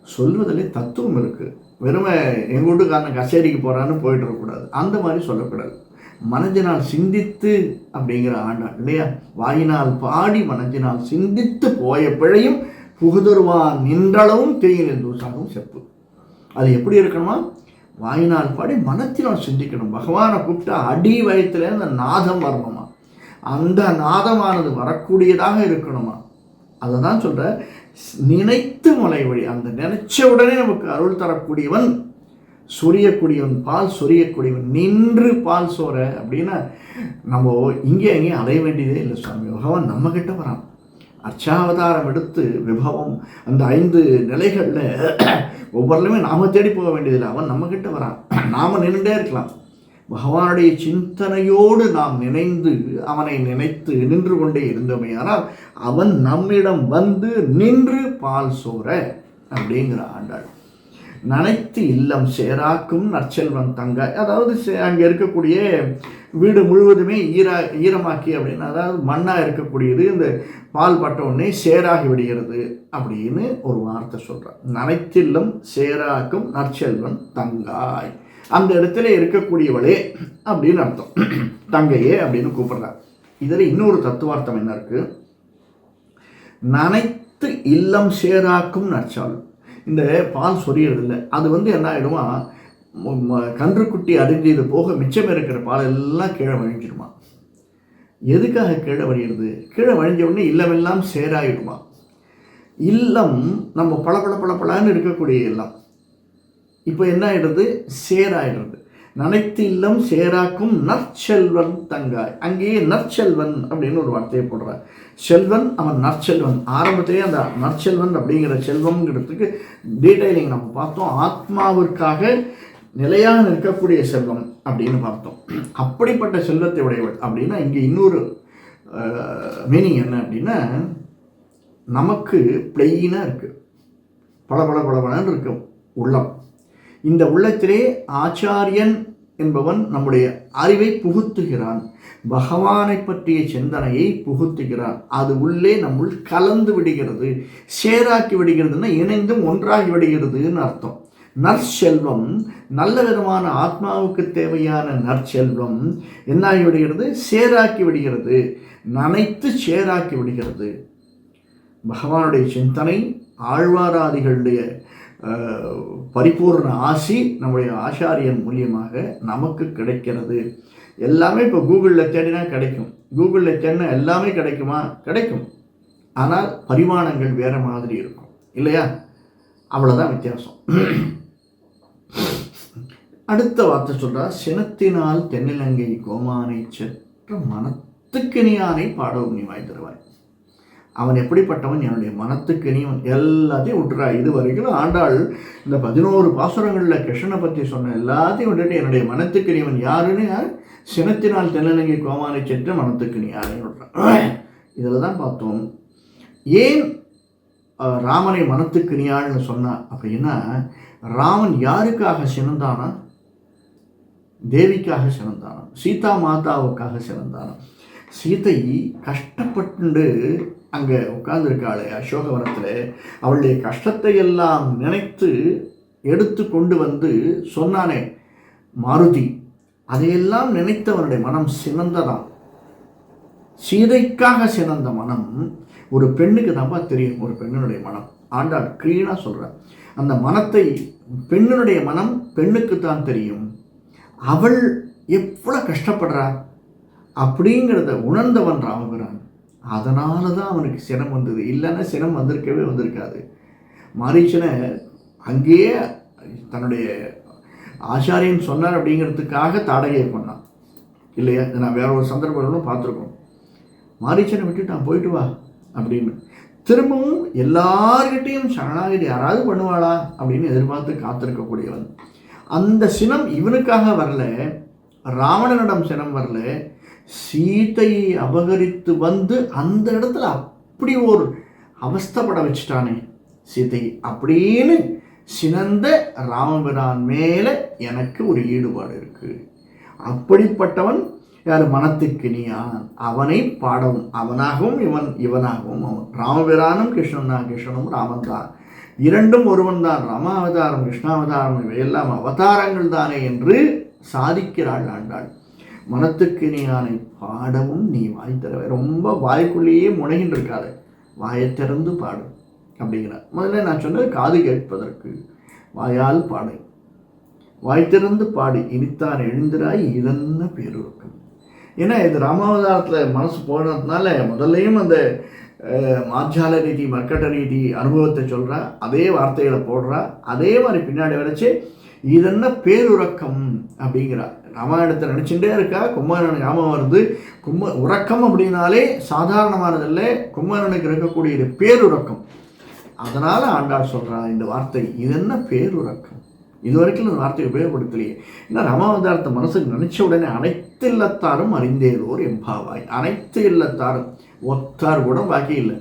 சொல்வதிலே தத்துவம் இருக்குது. வெறுமை எங்கள் வீட்டுக்காரன் கச்சேரிக்கு போகிறான்னு போயிட்டு இருக்கக்கூடாது, அந்த மாதிரி சொல்லக்கூடாது. மனதினால் சிந்தித்து அப்படிங்கிற ஆண்டாள் இல்லையா. வாயினால் பாடி மனதினால் சிந்தித்து போய பிழையும் புகுதருவான் நின்றளவும் தேயிலின் தூசாகவும் செப்பு. அது எப்படி இருக்கணுமா? வாயினால் பாடி மனத்தினால் சிந்திக்கணும். பகவானை கூப்பிட்டா அடி வயத்துல அந்த நாதம் வரணுமா, அந்த நாதமானது வரக்கூடியதாக இருக்கணுமா. அதை தான் சொல்ற, நினைத்து மலை வழி. அந்த நினைச்ச உடனே நமக்கு அருள் தரக்கூடியவன், சொரியக்கூடியவன், பால் சொரியக்கூடியவன், நின்று பால் சோற அப்படின்னா நம்ம இங்கே எங்கேயும் அடைய வேண்டியதே இல்லை சுவாமி. பகவான் நம்ம கிட்ட வரான். அர்ச்சாவதாரம் எடுத்து விபவம் அந்த 5 நிலைகளில் ஒவ்வொருலையுமே நாம் தேடி போக வேண்டியதில்லை. அவன் நம்மக்கிட்ட வரான். நாம் நின்றுட்டே இருக்கலாம். பகவானுடைய சிந்தனையோடு நாம் நினைந்து அவனை நினைத்து நின்று கொண்டே இருந்தோமையானால் அவன் நம்மிடம் நின்று பால் சோற அப்படிங்கிற ஆண்டாள். நனைத்து இல்லம் சேராக்கும் நற்செல்வன் தங்க. அதாவது அங்கே இருக்கக்கூடிய வீடு முழுவதுமே ஈரமாக்கி அப்படின்னு, அதாவது மண்ணாக இருக்கக்கூடியது இந்த பால் பட்ட உடனே சேராகி விடுகிறது அப்படின்னு ஒரு வார்த்தை சொல்கிறார். நனைத்தில்லம் சேராக்கும் நற்செல்வன் தங்காய். அந்த இடத்துல இருக்கக்கூடியவளே அப்படின்னு அர்த்தம், தங்கையே அப்படின்னு கூப்பிடுறார். இதில் இன்னொரு தத்துவார்த்தம் என்ன இருக்குது? நனைத்து இல்லம் சேராக்கும் நற்சாலும். இந்த பால் சொரியறது இல்லை, அது என்ன ஆகிடுமா, கன்றுக்குட்டி அரிஞ்சது போக மிச்சம் இருக்கிற பால் எல்லாம் கீழே வழிஞ்சிடுமா. எதுக்காக கீழே வழியிறது? கீழே வழிஞ்ச உடனே இல்லமெல்லாம் சேராயிடுமா. இல்லம் நம்ம பளபளன்னு இருக்கக்கூடிய இல்லம் இப்போ என்ன ஆகிடுறது? சேராயிடுறது. நனைத்து இல்லம் சேராக்கும் நற்செல்வன் தங்காய். அங்கேயே நற்செல்வன் அப்படின்னு ஒரு வார்த்தையை போடுறார். செல்வன் அவன் நற்செல்வன். ஆரம்பத்திலேயே அந்த நற்செல்வன் அப்படிங்கிற செல்வம்ங்கிறதுக்கு டீட்டெயிலிங் நம்ம பார்த்தோம். ஆத்மாவிற்காக நிலையாக நிற்கக்கூடிய செல்வம் அப்படின்னு பார்த்தோம். அப்படிப்பட்ட செல்வத்தை உடையவள் அப்படின்னா இங்கே இன்னொரு மீனிங் என்ன அப்படின்னா, நமக்கு பிளெயினாக இருக்குது, பளபளன்னு இருக்கும் உள்ளம். இந்த உள்ளத்திலே ஆச்சாரியன் என்பவன் நம்முடைய அறிவை புகுத்துகிறான், பகவானை பற்றிய சிந்தனையை புகுத்துகிறான். அது உள்ளே நம்முள் கலந்து விடுகிறது, சேராக்கி விடுகிறதுன்னா இணைந்தும் ஒன்றாகி விடுகிறதுன்னு அர்த்தம். நற்செல்வம், நல்ல விதமான ஆத்மாவுக்கு தேவையான நற்செல்வம் என்னாகி விடுகிறது? சேராக்கி விடுகிறது, நனைத்து சேராக்கி விடுகிறது. பகவானுடைய சிந்தனை, ஆழ்வாராதிகளுடைய பரிபூர்ண ஆசி நம்முடைய ஆச்சாரியன் மூலியமாக நமக்கு கிடைக்கிறது. எல்லாமே இப்போ கூகுளில் தேடினா கிடைக்கும். கூகுளில் தேடினா எல்லாமே கிடைக்குமா? கிடைக்கும். ஆனால் பரிமாணங்கள் வேறு மாதிரி இருக்கும் இல்லையா? அவ்வளோதான் வித்தியாசம். அடுத்த வார்த்தை சொல்றா, சினத்தினால் தென்னிலங்கை கோமானை செற்ற மனத்துக்கினியானை பாடவும் நீ வாய் தருவாய். அவன் எப்படிப்பட்டவன்? என்னுடைய மனத்துக்கினியவன். எல்லாத்தையும் விட்டுறா. இது வரைக்கும் ஆண்டாள் இந்த 11 பாசுரங்களில் கிருஷ்ணனை பற்றி சொன்ன எல்லாத்தையும் விட்டுட்டு என்னுடைய மனத்துக்கினியவன் யாருன்னு, சினத்தினால் தென்னிலங்கை கோமானை செற்ற மனத்துக்கினியானை விட்டுறான். இதில் தான் பார்த்தோம் ஏன் ராமனை மனத்துக்கினியாள்னு சொன்னா அப்படின்னா, ராமன் யாருக்காக சினந்தானா? தேவிக்காக சினந்தானா? சீதா மாதாவுக்காக சினந்தானா? சீதை கஷ்டப்பட்டு அங்கே உட்கார்ந்துருக்காளே அசோகவனத்தில், அவளுடைய கஷ்டத்தை எல்லாம் நினைத்து எடுத்து கொண்டு வந்து சொன்னானே மாருதி, அதையெல்லாம் நினைத்தவனுடைய மனம் சினந்ததான். சீதைக்காக சினந்த மனம் ஒரு பெண்ணுக்கு தான்ப்பா தெரியும். ஒரு பெண்ணினுடைய மனம் ஆண்டாள் கிளீனாக சொல்கிறார். அந்த மனத்தை, பெண்ணினுடைய மனம் பெண்ணுக்குத்தான் தெரியும். அவள் எவ்வளோ கஷ்டப்படுறா அப்படிங்கிறத உணர்ந்தவன் ராமபிரான். அதனால தான் அவனுக்கு சினம் வந்தது. இல்லைன்னா சினம் வந்திருக்காது. மாரீச்சனை அங்கேயே தன்னுடைய ஆச்சாரியன் சொன்னார் அப்படிங்கிறதுக்காக தாடகையை பண்ணான் இல்லையா? நான் வேற ஒரு சந்தர்ப்பங்களும் பார்த்துருக்கோம். மாரீச்சனை விட்டுட்டான், போயிட்டு வா அப்படின்னு. திரும்பவும் எல்லார்கிட்டையும் சரணாகதி யாராவது பண்ணுவாளா அப்படின்னு எதிர்பார்த்து காத்திருக்கக்கூடியவன். அந்த சினம் இவனுக்காக வரல, ராவணனிடம் சினம் வரல, சீதையை அபகரித்து வந்து அந்த இடத்துல அப்படி ஒரு அவஸ்தைப்பட வச்சுட்டானே சீதை அப்படின்னு சினந்த ராமபிரான் மேலே எனக்கு ஒரு ஈடுபாடு இருக்கு. அப்படிப்பட்டவன் யார்? மனத்துக்கினியான். அவனை பாடவும், அவனாகவும் இவனாகவும் அவன். ராமபிரானும் கிருஷ்ணனும் ராமன் தான், இரண்டும் ஒருவன் தான். ராமாவதாரம் கிருஷ்ணாவதாரம் இவையெல்லாம் அவதாரங்கள் தானே என்று சாதிக்கிறாள் ஆண்டாள். மனத்துக்கினியானை பாடவும் நீ வாய் தரவே. ரொம்ப வாய்க்குள்ளேயே முனைகின்ற இருக்காது, வாயை திறந்து பாடு அப்படிங்கிறார். முதல்ல நான் சொன்னது காது கேட்பதற்கு, வாயால் பாடு, வாய் திறந்து பாடி இனித்தான் எழுந்திராய் இதென்ன பேருக்கும். ஏன்னா இது ராமாவதாரத்தில் மனசு போனதுனால முதல்லையும் அந்த மார்ஜால ரீதி, மர்க்கட்ட ரீதி அனுபவத்தை சொல்கிறா, அதே வார்த்தைகளை போடுறா. அதே மாதிரி பின்னாடி வரைச்சு இதென்ன பேருறக்கம் அப்படிங்கிறா. ராமாயணத்தை நினச்சிட்டே இருக்கா. கும்பகர்ணனுக்கு ஞாபகம் வருது. உறக்கம் அப்படின்னாலே சாதாரணமானதில்லை, கும்பகர்ணனுக்கு இருக்கக்கூடியது பேருறக்கம். அதனால் ஆண்டாள் சொல்கிறா இந்த வார்த்தை, இதென்ன பேருறக்கம். இது வரைக்கும் இந்த வார்த்தையை உபயோகப்படுத்தலையே. ஏன்னா ராமாவதாரத்தை மனசுக்கு நினச்ச உடனே அனைத்து இல்லத்தாரும் அறிந்தேலோர் எம்பாவாய். அனைத்து இல்லத்தாரும் ஒத்தார் கூட பாக்கி இல்லை.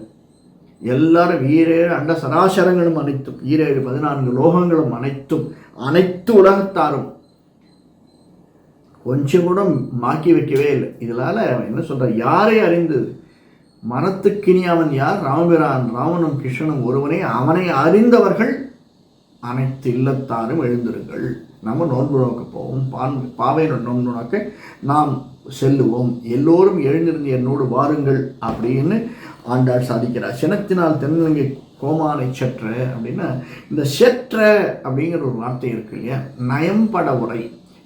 எல்லாரும் ஈரேழு அண்ட சராசரங்களும் அனைத்தும், ஈரேழு 14 லோகங்களும் அனைத்தும், அனைத்து உலகத்தாரும் கொஞ்சம் கூட மாக்கி வைக்கவே இல்லை. இதனால என்ன சொல்ற, யாரை அறிந்தது? மனத்துக்கினியவன் யார்? ராமபிரான். ராமனும் கிருஷ்ணனும் ஒருவனே. அவனை அறிந்தவர்கள் அனைத்து இல்லத்தாரும் எழுந்திருங்கள். நம்ம நோன்பு நோக்க போவோம். பாவை நோன்பு நோக்க நாம் செல்லுவோம், எல்லோரும் எழுந்திருந்து என்னோடு வாருங்கள் அப்படின்னு ஆண்டாள் சாதிக்கிறார். சினத்தினால் தென்னிலங்கை கோமானை செற்ற அப்படின்னா, இந்த செற்ற அப்படிங்கிற ஒரு வார்த்தை இருக்கு இல்லையா, நயம்பட உரை,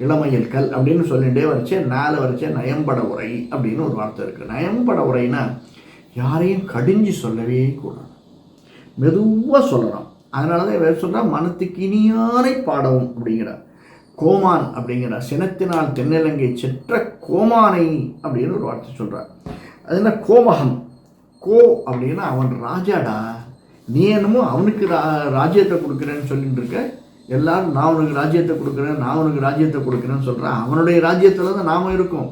இளமையில் கல் அப்படின்னு சொல்லிகிட்டே வரைச்சே மேலே வரைச்சே நயம்பட உரை அப்படின்னு ஒரு வார்த்தை இருக்குது. நயம்பட உரைன்னா யாரையும் கடிஞ்சு சொல்லவே கூடாது, மெதுவாக சொல்லலாம். அதனால தான் வேறு சொல்கிறால் மனத்துக்கு இனியானை பாடவும் அப்படிங்கிறார். கோமான் அப்படிங்கிறார், சினத்தினால் தென்னிலங்கை செற்ற கோமானை அப்படின்னு ஒரு வார்த்தை சொல்கிறார். அது என்ன கோமகம், கோ அப்படின்னா அவன் ராஜாடா, நீ என்னமோ அவனுக்கு ராஜ்யத்தை கொடுக்குறேன்னு சொல்லிட்டு இருக்க, எல்லாரும் நான் உனக்கு ராஜ்யத்தை கொடுக்குறேன், நான் உனக்கு ராஜ்யத்தை கொடுக்குறேன்னு சொல்கிறேன். அவனுடைய ராஜ்யத்தில் தான் நாம் இருக்கோம்.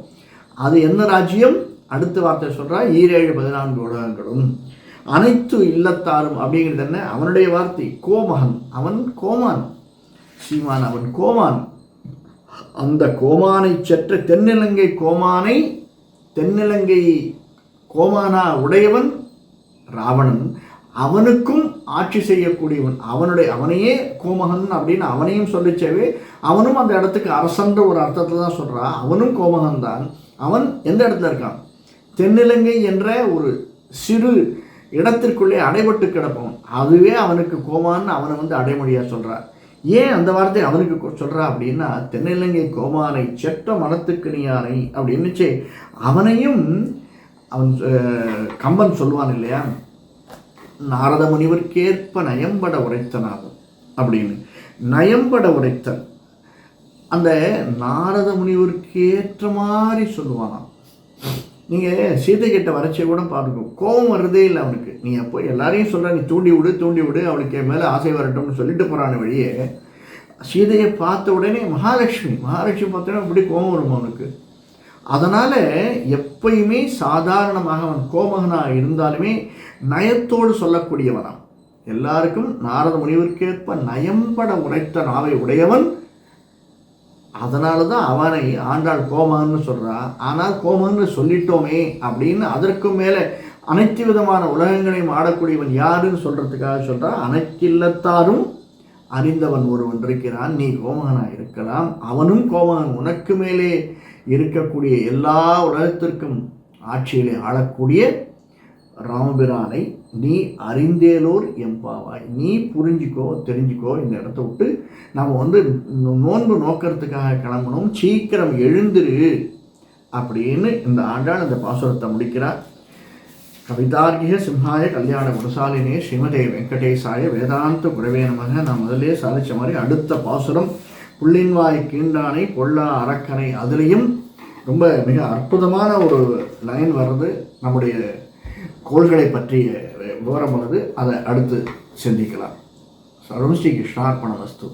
அது என்ன ராஜ்யம்? அடுத்த வார்த்தை சொல்கிறா, 7 உலகங்களும் அனைத்து இல்லத்தாரும் அப்படிங்கிறது என்ன? அவனுடைய வார்த்தை. கோமகன், அவன் கோமான், சீமான் அவன் கோமான். அந்த கோமானை செற்ற தென்னிலங்கை கோமானை, தென்னிலங்கை கோமானா உடையவன் ராவணன், அவனுக்கும் ஆட்சி செய்யக்கூடியவன், அவனையே கோமகன் அப்படின்னு அவனையும் சொல்லிச்சவே, அவனும் அந்த இடத்துக்கு அரசன்ற ஒரு அர்த்தத்தில் தான் சொல்கிறான். அவனும் கோமகன் தான். அவன் எந்த இடத்துல இருக்கான்? தென்னிலங்கை என்ற ஒரு சிறு இடத்திற்குள்ளே அடைபட்டு கிடப்பவன். அதுவே அவனுக்கு கோமான்னு அவனை அடைமொழியாக சொல்கிறார். ஏன் அந்த வார்த்தை அவனுக்கு சொல்கிறா அப்படின்னா, தென்னிலங்கை கோமானை செற்ற மனத்துக்கு நீயானை அப்படின்னு அவனையும் அவன் கம்பன் சொல்லுவான் இல்லையா, நாரத முனிவர்க்கேற்ப நயம்பட உரைத்தனாகும் அப்படின்னு. நயம்பட உரைத்தன் அந்த நாரத முனிவருக்கு ஏற்ற மாதிரி சொல்லுவானாம். நீங்கள் சீதை கிட்ட வரைச்சே கூட பார்த்துக்கோ, கோபம் வருதே இல்லை அவனுக்கு. நீ அப்போ எல்லாரையும் சொல்கிற, நீ தூண்டி விடு அவளுக்கு மேலே ஆசை வரட்டும்னு சொல்லிட்டு போகிறான வழியே, சீதையை பார்த்த உடனே மகாலட்சுமி பார்த்தோன்னா இப்படி கோபம் வரும் அவனுக்கு. அதனால் எப்பயுமே சாதாரணமாக அவன் கோமகனாக இருந்தாலுமே நயத்தோடு சொல்லக்கூடியவனாம். எல்லாருக்கும் நாரத முனிவர்க்கேற்ப நயம்பட உரைத்த நாவை உடையவன். அதனால தான் அவனை ஆண்டாள் கோமகன்னு சொல்கிறா. ஆனால் கோமகன்னு சொல்லிட்டோமே அப்படின்னு அதற்கும் மேலே அனைத்து விதமான உலகங்களையும் ஆடக்கூடியவன் யாருன்னு சொல்கிறதுக்காக சொல்கிறா. அனைத்தில்லத்தாரும் அறிந்தவன் ஒருவன் இருக்கிறான், நீ கோமகனாக இருக்கலாம், அவனும் கோமகன். உனக்கு மேலே இருக்கக்கூடிய எல்லா உலகத்திற்கும் ஆட்சியிலே ஆளக்கூடிய ராமபிரானை நீ அறிந்தேலோர் எம்பாவாய், நீ புரிஞ்சிக்கோ, தெரிஞ்சுக்கோ. இந்த இடத்த விட்டு நாம் நோன்பு நோக்கிறதுக்காக கிளம்பணும், சீக்கிரம் எழுந்திரு அப்படின்னு இந்த ஆண்டாள் அந்த பாசுரத்தை முடிக்கிறார். கவிதார்கிக சிம்ஹாய கல்யாண குணசாலினே ஸ்ரீமதே வெங்கடேசாய வேதாந்த குரவே நமக. நான் முதலே சாதித்த மாதிரி அடுத்த பாசுரம் புள்ளின்வாய் கீண்டானை பொல்லா அரக்கனை. அதுலேயும் ரொம்ப மிக அற்புதமான ஒரு லைன் வர்றது, நம்முடைய கோள்களை பற்றிய விவரம் வருது. அதை அடுத்து சிந்திக்கலாம். சர்வம் ஸ்ரீ கிருஷ்ணார்ப்பணமஸ்து.